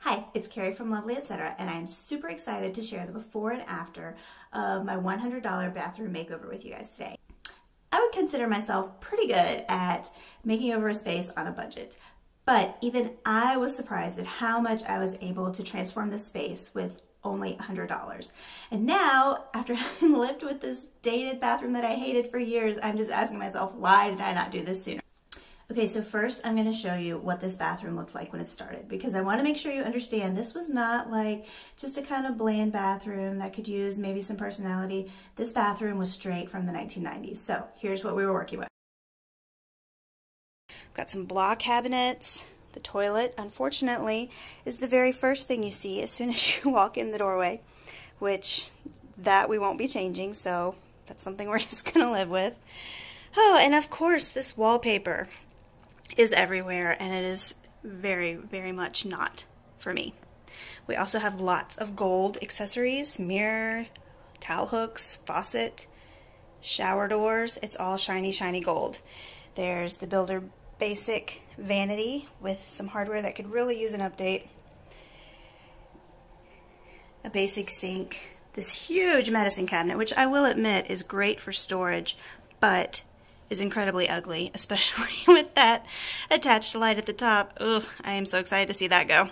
Hi, it's Carrie from Lovely Etc. and I'm super excited to share the before and after of my $100 bathroom makeover with you guys today. I would consider myself pretty good at making over a space on a budget, but even I was surprised at how much I was able to transform the space with only $100. And now, after having lived with this dated bathroom that I hated for years, I'm just asking myself, why did I not do this sooner? Okay, so first I'm going to show you what this bathroom looked like when it started, because I want to make sure you understand this was not like just a kind of bland bathroom that could use maybe some personality. This bathroom was straight from the 1990s. So here's what we were working with. We've got some block cabinets. The toilet, unfortunately, is the very first thing you see as soon as you walk in the doorway, which that we won't be changing, so that's something we're just going to live with. Oh, and of course this wallpaper is everywhere, and it is very, very much not for me. We also have lots of gold accessories, mirror, towel hooks, faucet, shower doors. It's all shiny, shiny gold. There's the Builder Basic Vanity with some hardware that could really use an update. A basic sink. This huge medicine cabinet, which I will admit is great for storage, but is incredibly ugly, especially with that attached light at the top. Ugh, I am so excited to see that go.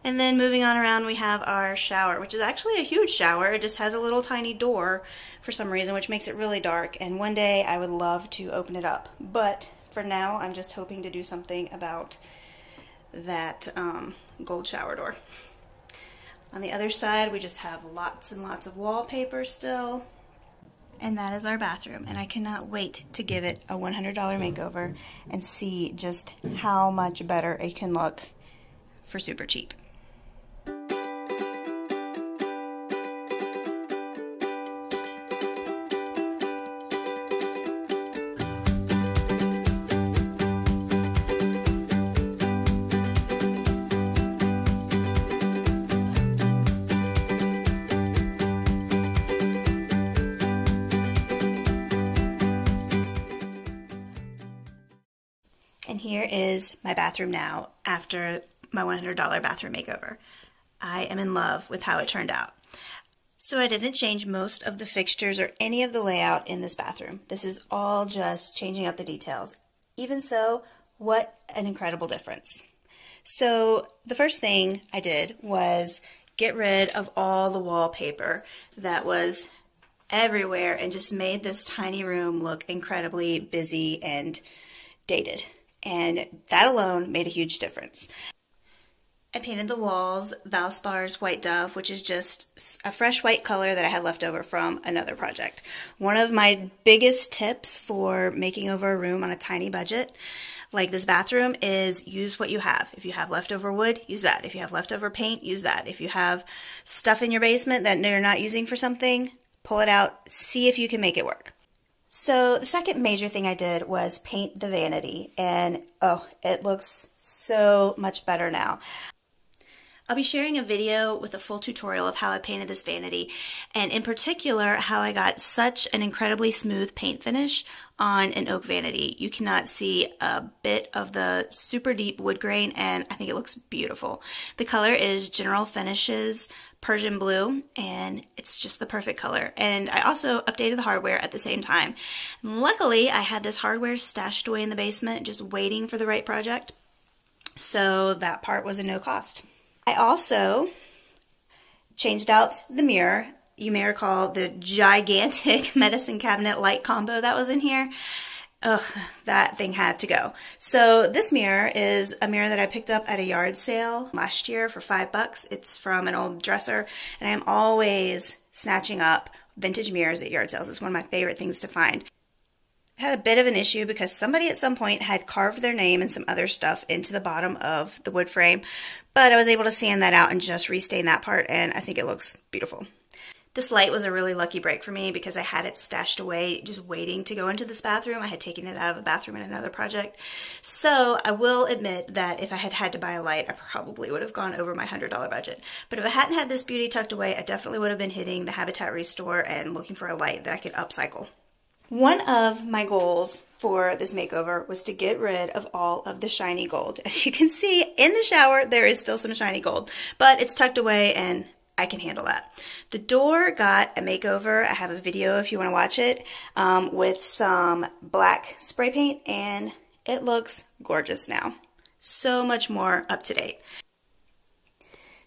And then moving on around, we have our shower, which is actually a huge shower. It just has a little tiny door for some reason, which makes it really dark. And one day I would love to open it up. But for now, I'm just hoping to do something about that gold shower door. On the other side, we just have lots and lots of wallpaper still. And that is our bathroom, and I cannot wait to give it a $100 makeover and see just how much better it can look for super cheap. And here is my bathroom now after my $100 bathroom makeover. I am in love with how it turned out. So I didn't change most of the fixtures or any of the layout in this bathroom. This is all just changing up the details. Even so, what an incredible difference. So the first thing I did was get rid of all the wallpaper that was everywhere and just made this tiny room look incredibly busy and dated. And that alone made a huge difference. I painted the walls Valspar's White Dove, which is just a fresh white color that I had left over from another project. One of my biggest tips for making over a room on a tiny budget, like this bathroom, is use what you have. If you have leftover wood, use that. If you have leftover paint, use that. If you have stuff in your basement that you're not using for something, pull it out, see if you can make it work. So the second major thing I did was paint the vanity, and oh, it looks so much better now. I'll be sharing a video with a full tutorial of how I painted this vanity, and in particular how I got such an incredibly smooth paint finish on an oak vanity. You cannot see a bit of the super deep wood grain, and I think it looks beautiful. The color is General Finishes Persian Blue, and it's just the perfect color. And I also updated the hardware at the same time. Luckily, I had this hardware stashed away in the basement just waiting for the right project, so that part was a no cost. I also changed out the mirror. You may recall the gigantic medicine cabinet light combo that was in here. Ugh, that thing had to go. So this mirror is a mirror that I picked up at a yard sale last year for $5. It's from an old dresser, and I'm always snatching up vintage mirrors at yard sales. It's one of my favorite things to find. I had a bit of an issue because somebody at some point had carved their name and some other stuff into the bottom of the wood frame, but I was able to sand that out and just restain that part, and I think it looks beautiful. This light was a really lucky break for me because I had it stashed away just waiting to go into this bathroom. I had taken it out of a bathroom in another project. So I will admit that if I had had to buy a light, I probably would have gone over my $100 budget. But if I hadn't had this beauty tucked away, I definitely would have been hitting the Habitat Restore and looking for a light that I could upcycle. One of my goals for this makeover was to get rid of all of the shiny gold. As you can see in the shower, there is still some shiny gold, but it's tucked away and I can handle that. The door got a makeover. I have a video if you want to watch it with some black spray paint, and it looks gorgeous now. So much more up to date.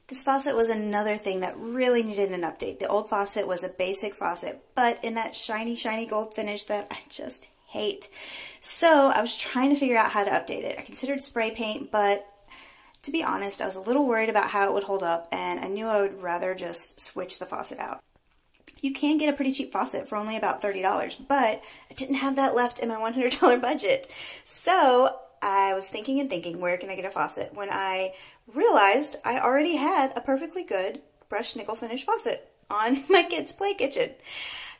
This faucet was another thing that really needed an update. The old faucet was a basic faucet, but in that shiny, shiny gold finish that I just hate. So I was trying to figure out how to update it. I considered spray paint, but to be honest, I was a little worried about how it would hold up, and I knew I would rather just switch the faucet out. You can get a pretty cheap faucet for only about $30, but I didn't have that left in my $100 budget. So I was thinking and thinking, where can I get a faucet? When I realized I already had a perfectly good brushed nickel finish faucet on my kids' play kitchen.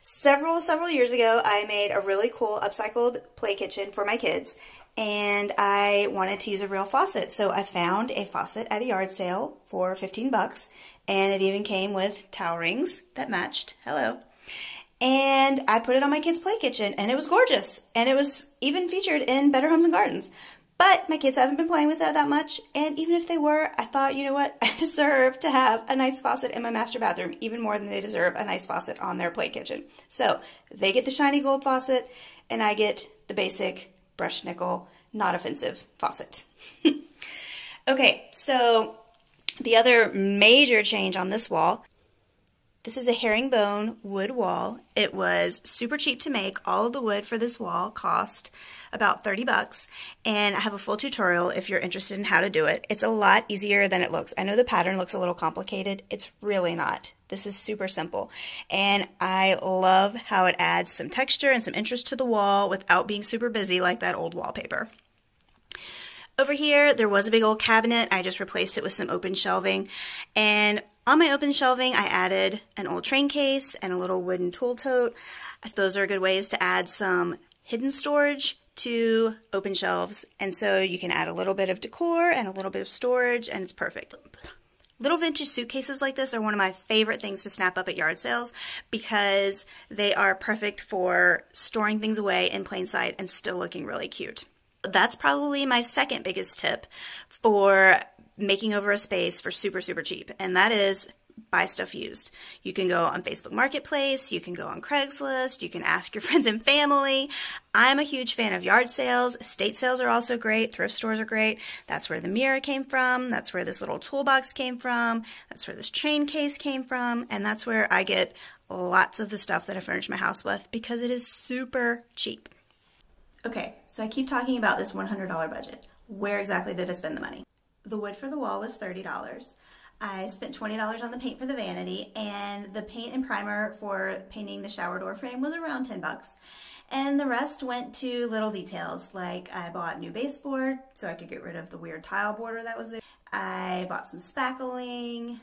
Several years ago, I made a really cool upcycled play kitchen for my kids, and I wanted to use a real faucet. So I found a faucet at a yard sale for 15 bucks, and it even came with towel rings that matched. Hello. And I put it on my kids' play kitchen, and it was gorgeous. And it was even featured in Better Homes and Gardens. But my kids haven't been playing with it that much, and even if they were, I thought, you know what, I deserve to have a nice faucet in my master bathroom, even more than they deserve a nice faucet on their play kitchen. So they get the shiny gold faucet, and I get the basic brushed nickel, not offensive faucet. Okay, so the other major change on this wall, this is a herringbone wood wall. It was super cheap to make. All of the wood for this wall cost about 30 bucks, and I have a full tutorial if you're interested in how to do it. It's a lot easier than it looks. I know the pattern looks a little complicated. It's really not. This is super simple, and I love how it adds some texture and some interest to the wall without being super busy like that old wallpaper. Over here, there was a big old cabinet. I just replaced it with some open shelving, and on my open shelving, I added an old train case and a little wooden tool tote. Those are good ways to add some hidden storage to open shelves, and so you can add a little bit of decor and a little bit of storage, and it's perfect. Little vintage suitcases like this are one of my favorite things to snap up at yard sales because they are perfect for storing things away in plain sight and still looking really cute. That's probably my second biggest tip for making over a space for super cheap, and that is buy stuff used. You can go on Facebook Marketplace, you can go on Craigslist, you can ask your friends and family. I'm a huge fan of yard sales. Estate sales are also great. Thrift stores are great. That's where the mirror came from. That's where this little toolbox came from. That's where this train case came from. And that's where I get lots of the stuff that I furnish my house with because it is super cheap. Okay, so I keep talking about this $100 budget. Where exactly did I spend the money? The wood for the wall was $30. I spent $20 on the paint for the vanity, and the paint and primer for painting the shower door frame was around 10 bucks. And the rest went to little details, like I bought new baseboard so I could get rid of the weird tile border that was there. I bought some spackling,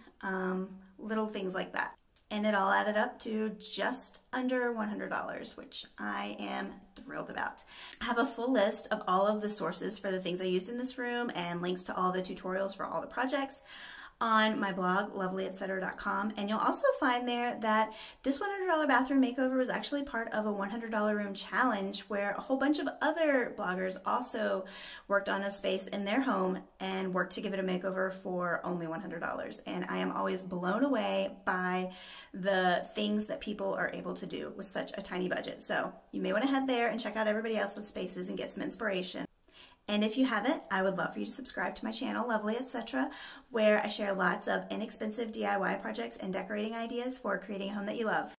little things like that. And it all added up to just under $100, which I am thrilled about. I have a full list of all of the sources for the things I used in this room and links to all the tutorials for all the projects on my blog, lovelyettc, and you'll also find there that this $100 bathroom makeover was actually part of a $100 room challenge where a whole bunch of other bloggers also worked on a space in their home and worked to give it a makeover for only $100. And I am always blown away by the things that people are able to do with such a tiny budget. So you may want to head there and check out everybody else's spaces and get some inspiration. And if you haven't, I would love for you to subscribe to my channel, Lovely Etc., where I share lots of inexpensive DIY projects and decorating ideas for creating a home that you love.